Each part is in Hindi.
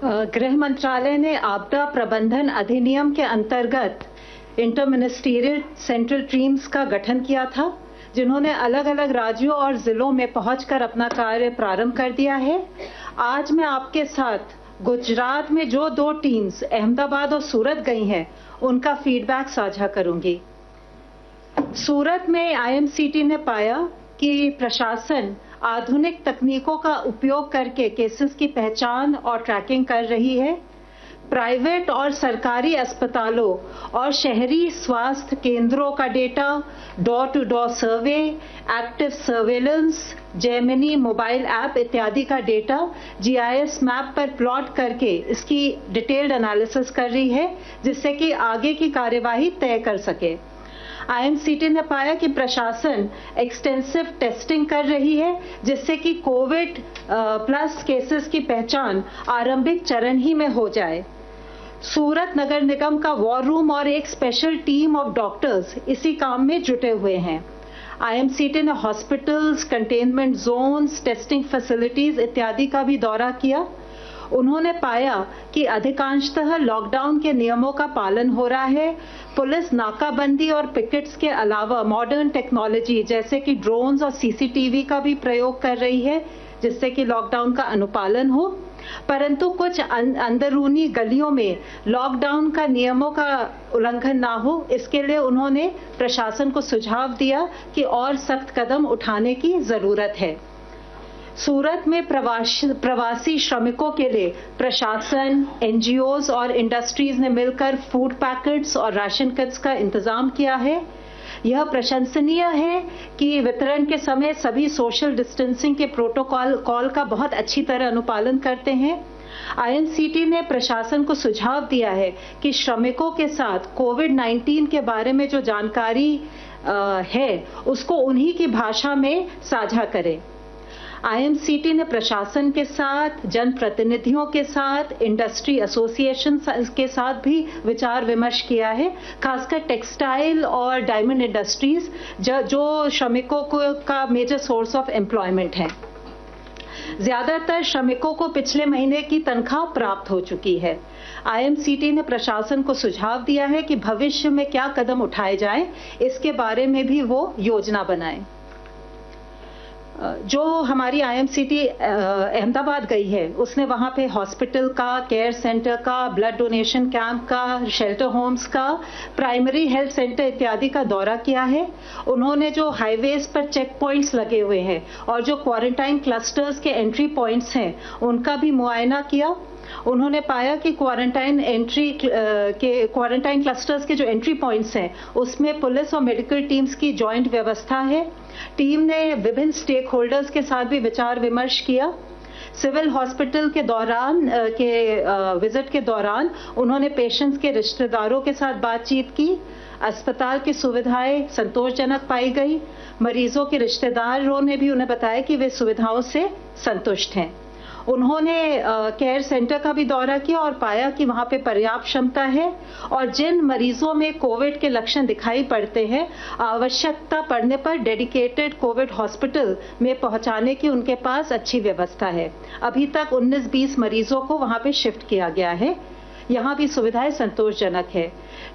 गृह मंत्रालय ने आपदा प्रबंधन अधिनियम के अंतर्गत इंटर मिनिस्टीरियल सेंट्रल टीम्स का गठन किया था, जिन्होंने अलग अलग राज्यों और जिलों में पहुंचकर अपना कार्य प्रारंभ कर दिया है। आज मैं आपके साथ गुजरात में जो 2 टीम्स अहमदाबाद और सूरत गई हैं, उनका फीडबैक साझा करूंगी। सूरत में आईएमसीटी ने पाया कि प्रशासन आधुनिक तकनीकों का उपयोग करके केसेस की पहचान और ट्रैकिंग कर रही है। प्राइवेट और सरकारी अस्पतालों और शहरी स्वास्थ्य केंद्रों का data, door to door survey, active surveillance, Gemini mobile app इत्यादि का डेटा जीआईएस मैप पर प्लॉट करके इसकी डिटेल्ड एनालिसिस कर रही है, जिससे कि आगे की कार्यवाही तय कर सके। आईएमसीटी ने पाया कि प्रशासन एक्सटेंसिव टेस्टिंग कर रही है, जिससे कि कोविड प्लस केसेस की पहचान आरंभिक चरण ही में हो जाए। सूरत नगर निगम का वॉर रूम और एक स्पेशल टीम ऑफ डॉक्टर्स इसी काम में जुटे हुए हैं। आईएमसीटी ने hospitals, containment zones, testing facilities इत्यादि का भी दौरा किया। उन्होंने पाया कि अधिकांशतः लॉकडाउन के नियमों का पालन हो रहा है। पुलिस नाकाबंदी और पिकेट्स के अलावा मॉडर्न टेक्नोलॉजी जैसे कि ड्रोन्स और सीसीटीवी का भी प्रयोग कर रही है, जिससे कि लॉकडाउन का अनुपालन हो। परंतु कुछ अंदरूनी गलियों में लॉकडाउन का नियमों का उल्लंघन ना हो, इसके लिए उन्होंने प्रशासन को सुझाव दिया कि और सख्त कदम उठाने की जरूरत है। सूरत में प्रवासी श्रमिकों के लिए प्रशासन, एनजीओज और इंडस्ट्रीज ने मिलकर फूड पैकेट्स और राशन किट्स का इंतजाम किया है। यह प्रशंसनीय है कि वितरण के समय सभी सोशल डिस्टेंसिंग के प्रोटोकॉल का बहुत अच्छी तरह अनुपालन करते हैं। आईएमसीटी ने प्रशासन को सुझाव दिया है कि श्रमिकों के साथ कोविड-19 के बारे में जो जानकारी है, उसको उन्हीं की भाषा में साझा करें। आईएमसीटी ने प्रशासन के साथ, जनप्रतिनिधियों के साथ, इंडस्ट्री एसोसिएशन के साथ भी विचार विमर्श किया है, खासकर टेक्सटाइल और डायमंड इंडस्ट्रीज जो श्रमिकों का मेजर सोर्स ऑफ एम्प्लॉयमेंट है। ज्यादातर श्रमिकों को पिछले महीने की तनख्वाह प्राप्त हो चुकी है। आईएमसीटी ने प्रशासन को सुझाव दिया है कि भविष्य में क्या कदम उठाए जाएं, इसके बारे में भी वो योजना बनाएं। जो हमारी आईएमसीटी अहमदाबाद गई है, उसने वहां पे हॉस्पिटल का, केयर सेंटर का, ब्लड डोनेशन कैंप का, शेल्टर होम्स का, प्राइमरी हेल्थ सेंटर इत्यादि का दौरा किया है। उन्होंने जो हाईवेज पर चेक पॉइंट्स लगे हुए हैं और जो क्वारंटाइन क्लस्टर्स के एंट्री पॉइंट्स हैं, उनका भी मुआयना किया। उन्होंने पाया कि क्वारंटाइन क्लस्टर्स के जो एंट्री पॉइंट्स हैं, उसमें पुलिस और मेडिकल टीम्स की जॉइंट व्यवस्था है। टीम ने विभिन्न स्टेक होल्डर्स के साथ भी विचार विमर्श किया। सिविल हॉस्पिटल के विजिट के दौरान उन्होंने पेशेंट्स के रिश्तेदारों के साथ बातचीत की। अस्पताल की सुविधाएं संतोषजनक पाई गई। मरीजों के रिश्तेदारों ने भी उन्हें बताया कि वे सुविधाओं से संतुष्ट हैं। उन्होंने केयर सेंटर का भी दौरा किया और पाया कि वहां पे पर्याप्त क्षमता है और जिन मरीजों में कोविड के लक्षण दिखाई पड़ते हैं, आवश्यकता पड़ने पर डेडिकेटेड कोविड हॉस्पिटल में पहुंचाने की उनके पास अच्छी व्यवस्था है। अभी तक 19-20 मरीजों को वहां पे शिफ्ट किया गया है। यहाँ भी सुविधाएं संतोषजनक है।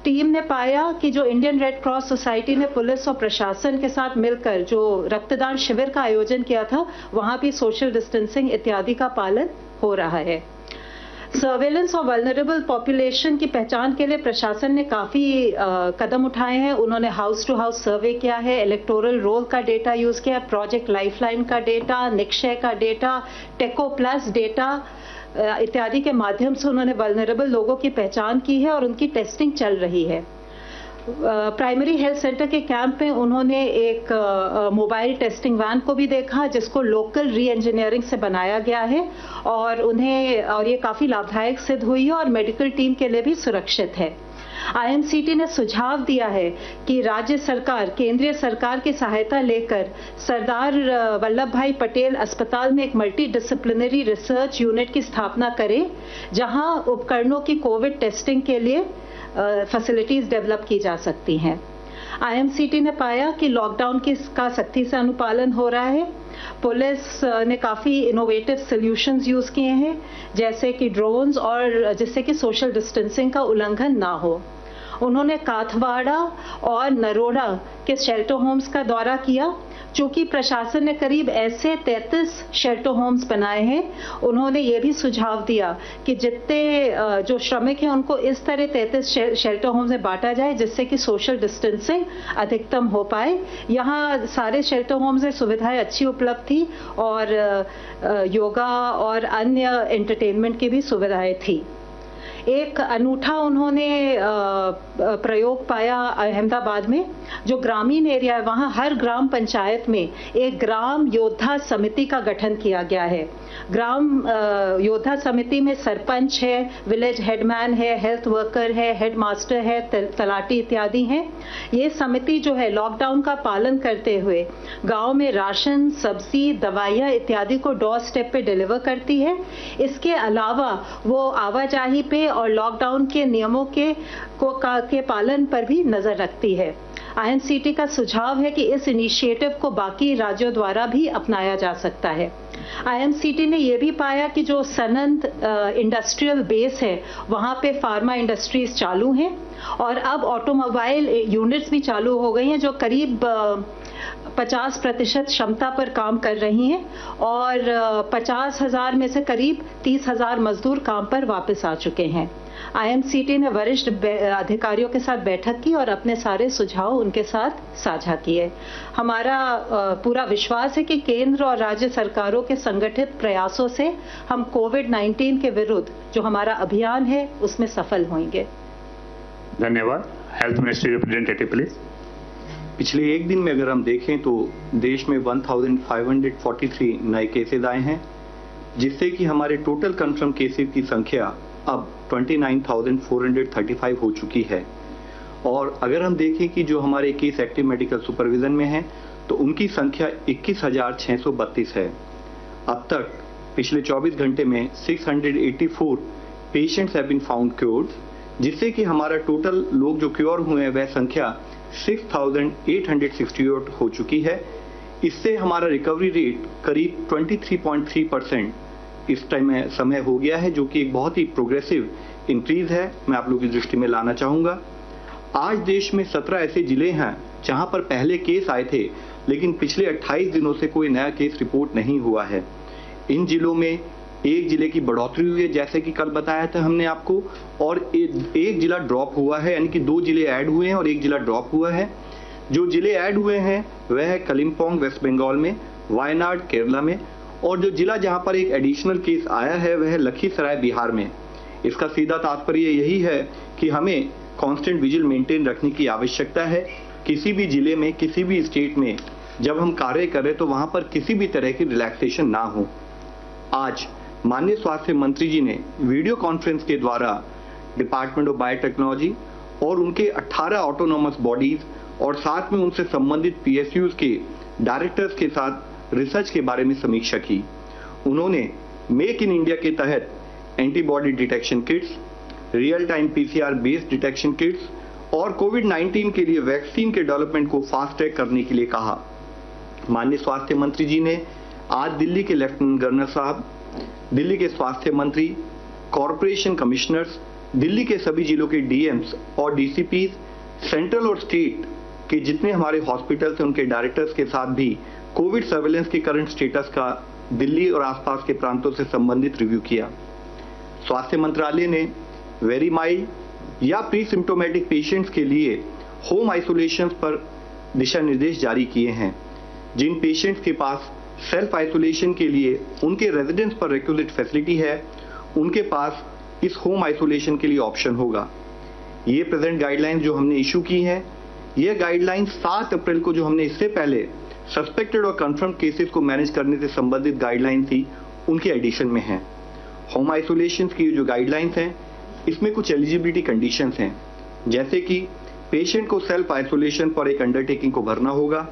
टीम ने पाया कि जो इंडियन रेड क्रॉस सोसाइटी ने पुलिस और प्रशासन के साथ मिलकर जो रक्तदान शिविर का आयोजन किया था, वहां भी सोशल डिस्टेंसिंग इत्यादि का पालन हो रहा है। सर्वेलेंस और वल्नरेबल पॉपुलेशन की पहचान के लिए प्रशासन ने काफी कदम उठाए हैं। उन्होंने हाउस टू हाउस सर्वे किया है, इलेक्टोरल रोल का डेटा यूज किया, प्रोजेक्ट लाइफलाइन का डेटा, निक्षय का डेटा, टेको प्लस डेटा इत्यादि के माध्यम से उन्होंने वल्नरेबल लोगों की पहचान की है और उनकी टेस्टिंग चल रही है। प्राइमरी हेल्थ सेंटर के कैंप में उन्होंने एक मोबाइल टेस्टिंग वैन को भी देखा, जिसको लोकल री इंजीनियरिंग से बनाया गया है और ये काफी लाभदायक सिद्ध हुई है और मेडिकल टीम के लिए भी सुरक्षित है। आईएमसीटी ने सुझाव दिया है कि राज्य सरकार केंद्रीय सरकार की सहायता लेकर सरदार वल्लभ भाई पटेल अस्पताल में एक मल्टी डिसिप्लिनरी रिसर्च यूनिट की स्थापना करे, जहां उपकरणों की कोविड टेस्टिंग के लिए फैसिलिटीज डेवलप की जा सकती हैं। आईएमसीटी ने पाया कि लॉकडाउन का सख्ती से अनुपालन हो रहा है। पुलिस ने काफ़ी इनोवेटिव सॉल्यूशंस यूज़ किए हैं, जैसे कि ड्रोन्स, और जिससे कि सोशल डिस्टेंसिंग का उल्लंघन ना हो। उन्होंने काथवाड़ा और नरोड़ा के शेल्टर होम्स का दौरा किया। चूँकि प्रशासन ने करीब ऐसे 33 शेल्टर होम्स बनाए हैं, उन्होंने ये भी सुझाव दिया कि जितने जो श्रमिक हैं उनको इस तरह 33 शेल्टर होम्स में बांटा जाए जिससे कि सोशल डिस्टेंसिंग अधिकतम हो पाए। यहाँ सारे शेल्टर होम्स में सुविधाएं अच्छी उपलब्ध थी और योगा और अन्य एंटरटेनमेंट की भी सुविधाएं थी। एक अनूठा उन्होंने प्रयोग पाया अहमदाबाद में, जो ग्रामीण एरिया है वहाँ हर ग्राम पंचायत में एक ग्राम योद्धा समिति का गठन किया गया है। ग्राम योद्धा समिति में सरपंच है, विलेज हेडमैन है, हेल्थ वर्कर है, हेडमास्टर है, तलाटी इत्यादि हैं। ये समिति जो है लॉकडाउन का पालन करते हुए गांव में राशन, सब्जी, दवाइयाँ इत्यादि को डोर स्टेप पे डिलीवर करती है। इसके अलावा वो आवाजाही पे और लॉकडाउन के नियमों के पालन पर भी नजर रखती है। INCT का सुझाव है कि इस इनिशिएटिव को बाकी राज्यों द्वारा भी अपनाया जा सकता है। INCT ने यह भी पाया कि जो सनंद इंडस्ट्रियल बेस है वहाँ पे फार्मा इंडस्ट्रीज चालू हैं और अब ऑटोमोबाइल यूनिट्स भी चालू हो गई हैं जो करीब 50% क्षमता पर काम कर रही हैं और 50,000 में से करीब 30,000 मजदूर काम पर वापस आ चुके हैं। INCT ने वरिष्ठ अधिकारियों के साथ बैठक की और अपने सारे सुझाव उनके साथ साझा किए। हमारा पूरा विश्वास है कि केंद्र और राज्य सरकारों के संगठित प्रयासों से हम कोविड-19 के विरुद्ध जो हमारा अभियान है उसमें सफल होंगे। धन्यवाद। Health ministry representative please. पिछले एक दिन में अगर हम देखें तो देश में 1543 नए केसेज आए हैं, जिससे कि हमारे टोटल कंफर्म केसेज की संख्या अब 29,435 हो चुकी है। और अगर हम देखें कि जो हमारे केस एक्टिव मेडिकल सुपरविजन में हैं तो उनकी संख्या 21,632 है। अब तक पिछले 24 घंटे में 684 patients have been found cured, जिससे कि हमारा टोटल लोग जो क्योर हुए हैं वह संख्या 6,868 हो चुकी है। इससे हमारा रिकवरी रेट करीब 23.3% इस टाइम में समय हो गया है, जो कि एक बहुत ही प्रोग्रेसिव इंक्रीज है। मैं आप लोगों की दृष्टि में लाना चाहूँगा। आज देश में 17 ऐसे जिले हैं जहां पर पहले केस आए थे लेकिन पिछले 28 दिनों से कोई नया केस रिपोर्ट नहीं हुआ है। इन जिलों में एक जिले की बढ़ोतरी हुई है, जैसे कि कल बताया था हमने आपको, और एक जिला ड्रॉप हुआ है, यानी कि 2 जिले ऐड हुए हैं और एक जिला ड्रॉप हुआ है। जो जिले ऐड हुए हैं वह है कलिम्पोंग वेस्ट बंगाल में, वायनाड केरला में, और जो जिला जहां पर एक एडिशनल केस आया है वह है लखीसराय बिहार में। इसका सीधा तात्पर्य यही है कि हमें कांस्टेंट विजिल मेंटेन रखने की आवश्यकता है। किसी भी जिले में, किसी भी स्टेट में जब हम कार्य करें तो वहां पर किसी भी तरह की रिलैक्सेशन ना हो। आज माननीय स्वास्थ्य मंत्री जी ने वीडियो कॉन्फ्रेंस के द्वारा डिपार्टमेंट ऑफ बायोटेक्नोलॉजी और उनके 18 ऑटोनोमस बॉडीज और साथ में उनसे संबंधित PSUs के डायरेक्टर्स के साथ रिसर्च के बारे में समीक्षा की। उन्होंने मेक इन इंडिया के तहत antibody detection kits, real time PCR based detection kits और कोविड-19 के लिए वैक्सीन के डेवलपमेंट को फास्ट ट्रैक करने के लिए कहा। माननीय स्वास्थ्य मंत्री जी ने आज दिल्ली के लेफ्टिनेंट गवर्नर साहब, दिल्ली के स्वास्थ्य मंत्री, कॉरपोरेशन कमिश्नर्स, दिल्ली के सभी जिलों के DMs और DCPs, सेंट्रल और स्टेट के जितने हमारे हॉस्पिटल्स हैं उनके डायरेक्टर्स के साथ भी कोविड सर्वेलेंस के करंट स्टेटस का दिल्ली और आसपास के प्रांतों से संबंधित रिव्यू किया। स्वास्थ्य मंत्रालय ने वेरी माइल्ड या प्री सिम्टोमेटिक पेशेंट्स के लिए होम आइसोलेशन पर दिशा निर्देश जारी किए हैं। जिन पेशेंट्स के पास सेल्फ आइसोलेशन के लिए उनके रेजिडेंस पर रिक्विजिट फैसिलिटी है, उनके पास इस होम आइसोलेशन के लिए ऑप्शन होगा। ये प्रेजेंट गाइडलाइंस जो हमने इशू की हैं, ये गाइडलाइंस 7 अप्रैल को जो हमने इससे पहले सस्पेक्टेड और कंफर्म केसेस को मैनेज करने से संबंधित गाइडलाइन थी उनके एडिशन में है। होम आइसोलेशन की जो गाइडलाइंस हैं इसमें कुछ एलिजिबिलिटी कंडीशंस हैं, जैसे कि पेशेंट को सेल्फ आइसोलेशन पर एक अंडरटेकिंग को भरना होगा,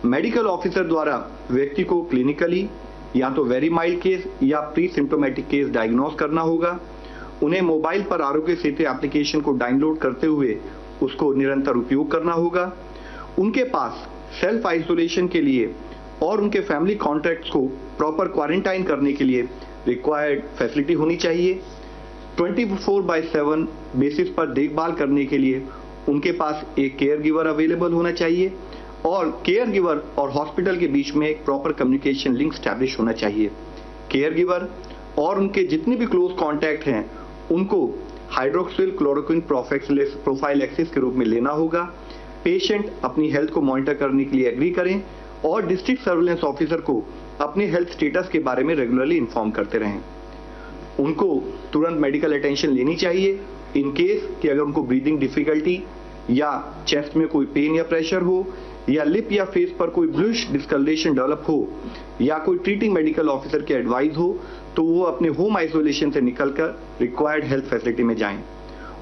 मेडिकल ऑफिसर द्वारा व्यक्ति को क्लिनिकली या तो वेरी माइल्ड केस या प्री सिम्टोमेटिक केस डायग्नोज करना होगा, उन्हें मोबाइल पर आरोग्य सेतु एप्लीकेशन को डाउनलोड करते हुए उसको निरंतर उपयोग करना होगा, उनके पास सेल्फ आइसोलेशन के लिए और उनके फैमिली कॉन्टैक्ट्स को प्रॉपर क्वारंटाइन करने के लिए रिक्वायर्ड फैसिलिटी होनी चाहिए। 24/7 बेसिस पर देखभाल करने के लिए उनके पास एक केयर गिवर अवेलेबल होना चाहिए और केयर गिवर और हॉस्पिटल के बीच में एक प्रॉपर कम्युनिकेशन लिंक स्टैब्लिश होना चाहिए। केयर गिवर और उनके जितने भी क्लोज कॉन्टैक्ट हैं उनको हाइड्रोक्सिल क्लोरोक्विन प्रोफाइलैक्सिस के रूप में लेना होगा। पेशेंट अपनी हेल्थ को मॉनिटर करने के लिए एग्री करें और डिस्ट्रिक्ट सर्विलेंस ऑफिसर को अपने हेल्थ स्टेटस के बारे में रेगुलरली इन्फॉर्म करते रहें। उनको तुरंत मेडिकल अटेंशन लेनी चाहिए इन केस कि अगर उनको ब्रीदिंग डिफिकल्टी या चेस्ट में कोई पेन या प्रेशर हो या लिप या फेस पर कोई ब्लूइश डिस्कलरेशन डेवलप हो या कोई ट्रीटिंग मेडिकल ऑफिसर की एडवाइस हो तो वो अपने होम आइसोलेशन से निकलकर रिक्वायर्ड हेल्थ फैसिलिटी में जाएं।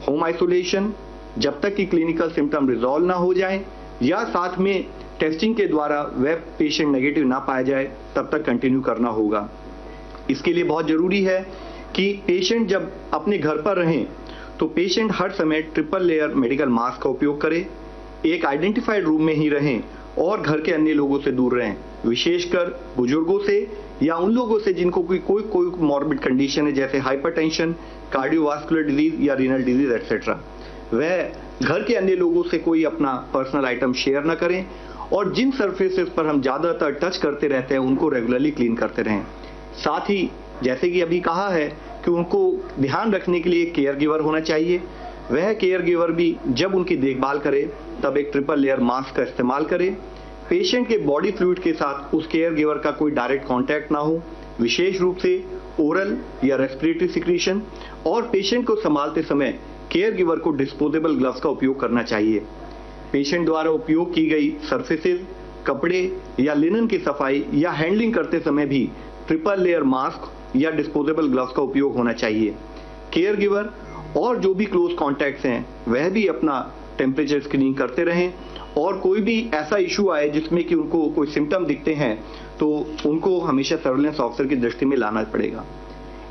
होम आइसोलेशन जब तक कि क्लिनिकल सिम्टम रिजॉल्व ना हो जाए या साथ में टेस्टिंग के द्वारा वह पेशेंट नेगेटिव ना पाया जाए तब तक कंटिन्यू करना होगा। इसके लिए बहुत जरूरी है कि पेशेंट जब अपने घर पर रहें तो पेशेंट हर समय ट्रिपल लेयर मेडिकल मास्क का उपयोग करे, एक आइडेंटिफाइड रूम में ही रहें और घर के अन्य लोगों से दूर रहें, विशेषकर बुजुर्गों से या उन लोगों से जिनको कोई मॉर्बिड कंडीशन है जैसे हाइपरटेंशन, कार्डियोवास्कुलर डिजीज या रीनल डिजीज एक्सेट्रा। वह घर के अन्य लोगों से कोई अपना पर्सनल आइटम शेयर ना करें और जिन सरफेसेस पर हम ज्यादातर टच करते रहते हैं उनको रेगुलरली क्लीन करते रहें। साथ ही जैसे कि अभी कहा है कि उनको ध्यान रखने के लिए केयर गिवर होना चाहिए। वह केयर गिवर भी जब उनकी देखभाल करे तब एक ट्रिपल लेयर मास्क का इस्तेमाल करे। पेशेंट के बॉडी फ्लूइड के साथ उस केयर गिवर का कोई डायरेक्ट कांटेक्ट ना हो, विशेष रूप से ओरल या रेस्पिरेटरी सिक्रीशन, और पेशेंट को संभालते समय केयर गिवर को डिस्पोजेबल ग्लव्स का उपयोग करना चाहिए। पेशेंट द्वारा उपयोग की गई सरफेसेस, कपड़े या लिनन की सफाई या हैंडलिंग करते समय भी ट्रिपल लेयर मास्क या डिस्पोजेबल ग्लव्स का उपयोग होना चाहिए। केयर गिवर और जो भी क्लोज कॉन्टैक्ट्स हैं वह भी अपना टेम्परेचर स्क्रीनिंग करते रहें और कोई भी ऐसा इशू आए जिसमें कि उनको कोई सिम्टम दिखते हैं तो उनको हमेशा सर्विलेंस ऑफिसर की दृष्टि में लाना पड़ेगा।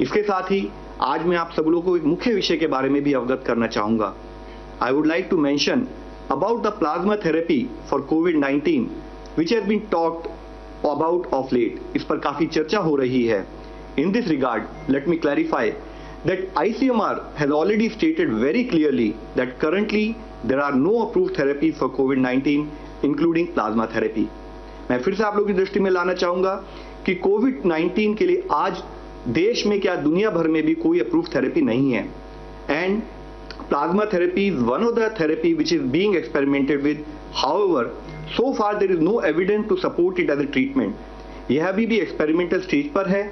इसके साथ ही आज मैं आप सब लोगों को एक मुख्य विषय के बारे में भी अवगत करना चाहूंगा। I would like to mention about the plasma therapy for COVID-19 which has been talked about of late. इस पर काफी चर्चा हो रही है। In this regard, let me clarify that ICMR has already stated very clearly that currently there are no approved therapies for COVID-19 including plasma therapy. मैं फिर से आप लोगों की दृष्टि में लाना चाहूंगा कि COVID-19 के लिए आज देश में क्या दुनिया भर में भी कोई अप्रूव्ड थेरेपी नहीं है। And plasma therapy is one of the therapy which is being experimented with. However, so far there is no evidence to support it as a treatment. यह अभी भी एक्सपेरिमेंटल स्टेज पर है।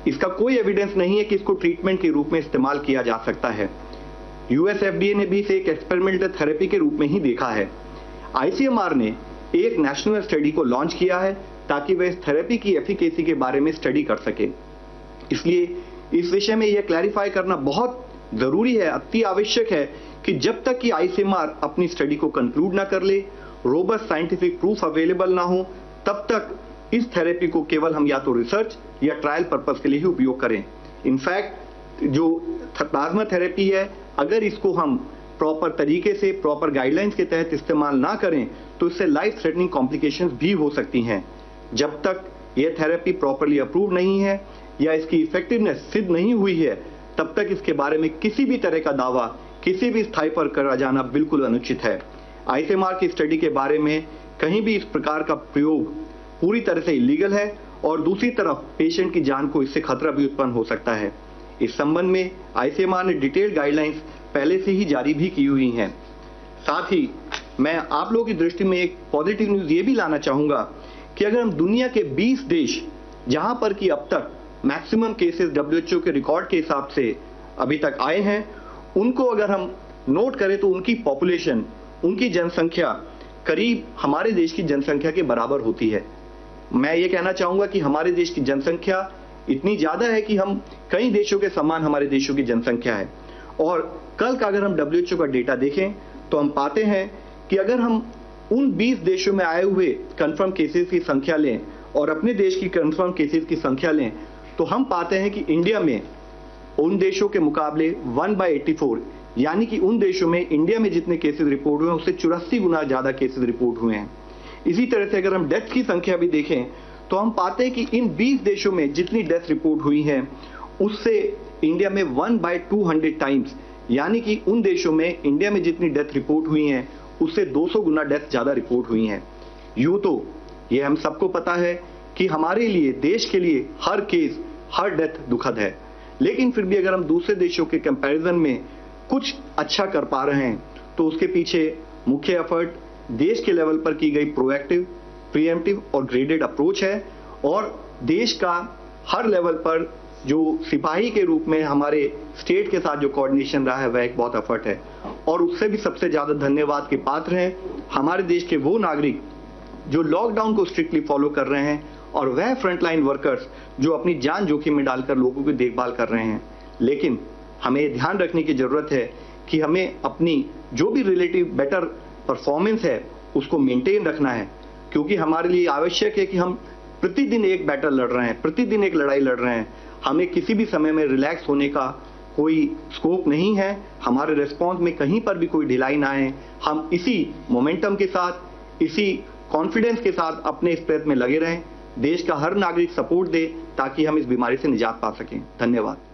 इसका कोई एविडेंस नहीं है कि इसको ट्रीटमेंट के रूप में इस्तेमाल किया जा सकता है। यूएस FDA ने भी इसे एक एक्सपेरिमेंटल थेरेपी के रूप में ही देखा है। ICMR ने एक नेशनल स्टडी को लॉन्च किया है ताकि वह इस थेरेपी की एफिकेसी के बारे में स्टडी कर सके। इसलिए इस विषय में यह क्लैरिफाई करना बहुत जरूरी है, अति आवश्यक है कि जब तक कि ICMR अपनी स्टडी को कंक्लूड ना कर ले, रोबस्ट साइंटिफिक प्रूफ अवेलेबल ना हो, तब तक इस थेरेपी को केवल हम या तो रिसर्च या ट्रायल पर्पस के लिए ही उपयोग करें। इनफैक्ट जो प्लाज्मा थेरेपी है, अगर इसको हम प्रॉपर तरीके से प्रॉपर गाइडलाइंस के तहत इस्तेमाल ना करें तो इससे लाइफ थ्रेटनिंग कॉम्प्लिकेशंस भी हो सकती हैं। जब तक यह थेरेपी प्रॉपरली अप्रूव नहीं है या इसकी इफेक्टिवनेस सिद्ध नहीं हुई है तब तक इसके बारे में किसी भी तरह का दावा किसी भी स्थाई पर करा जाना बिल्कुल अनुचित है। ICMR की स्टडी के बारे में कहीं भी इस प्रकार का प्रयोग पूरी तरह से इलीगल है और दूसरी तरफ पेशेंट की जान को इससे खतरा भी उत्पन्न हो सकता है। इस संबंध में ICMR ने डिटेल्ड गाइडलाइंस पहले से ही जारी भी की हुई हैं। साथ ही मैं आप लोगों की दृष्टि में एक पॉजिटिव न्यूज ये भी लाना चाहूंगा कि अगर हम दुनिया के 20 देश जहां पर कि अब तक मैक्सिमम केसेस WHO के रिकॉर्ड के हिसाब से अभी तक आए हैं, उनको अगर हम नोट करें तो उनकी पॉपुलेशन, उनकी जनसंख्या करीब हमारे देश की जनसंख्या के बराबर होती है। मैं ये कहना चाहूंगा कि हमारे देश की जनसंख्या इतनी ज्यादा है कि हम कई देशों के समान हमारे देशों की जनसंख्या है। और कल का अगर हम WHO का डेटा देखें तो हम पाते हैं कि अगर हम उन 20 देशों में आए हुए कंफर्म केसेस की संख्या लें और अपने देश की कंफर्म केसेस की संख्या लें तो हम पाते हैं कि इंडिया में उन देशों के मुकाबले 1/84, यानी कि उन देशों में इंडिया में जितने केसेस रिपोर्ट हुए हैं उससे 84 गुना ज्यादा केसेस रिपोर्ट हुए हैं। इसी तरह से अगर हम डेथ की संख्या भी देखें तो हम पाते हैं कि इन 20 देशों में जितनी डेथ रिपोर्ट हुई हैं उससे इंडिया में 1/200 टाइम्स, यानी कि उन देशों में इंडिया में जितनी डेथ रिपोर्ट हुई हैं उससे 200 गुना डेथ ज्यादा रिपोर्ट हुई हैं। यूं तो ये हम सबको पता है कि हमारे लिए, देश के लिए हर केस, हर डेथ दुखद है, लेकिन फिर भी अगर हम दूसरे देशों के कंपैरिजन में कुछ अच्छा कर पा रहे हैं तो उसके पीछे मुख्य एफर्ट देश के लेवल पर की गई प्रोएक्टिव, प्रीएम्प्टिव और ग्रेडेड अप्रोच है, और देश का हर लेवल पर जो सिपाही के रूप में हमारे स्टेट के साथ जो कोऑर्डिनेशन रहा है वह एक बहुत एफर्ट है। और उससे भी सबसे ज्यादा धन्यवाद के पात्र हैं हमारे देश के वो नागरिक जो लॉकडाउन को स्ट्रिक्टली फॉलो कर रहे हैं, और वह फ्रंटलाइन वर्कर्स जो अपनी जान जोखिम में डालकर लोगों की देखभाल कर रहे हैं। लेकिन हमें ध्यान रखने की जरूरत है कि हमें अपनी जो भी रिलेटिव बेटर परफॉर्मेंस है उसको मेंटेन रखना है, क्योंकि हमारे लिए आवश्यक है कि हम प्रतिदिन एक बैटल लड़ रहे हैं, प्रतिदिन एक लड़ाई लड़ रहे हैं। हमें किसी भी समय में रिलैक्स होने का कोई स्कोप नहीं है। हमारे रिस्पॉन्स में कहीं पर भी कोई ढिलाई ना आए। हम इसी मोमेंटम के साथ, इसी कॉन्फिडेंस के साथ अपने इस प्रयत्न में लगे रहें। देश का हर नागरिक सपोर्ट दे ताकि हम इस बीमारी से निजात पा सकें। धन्यवाद।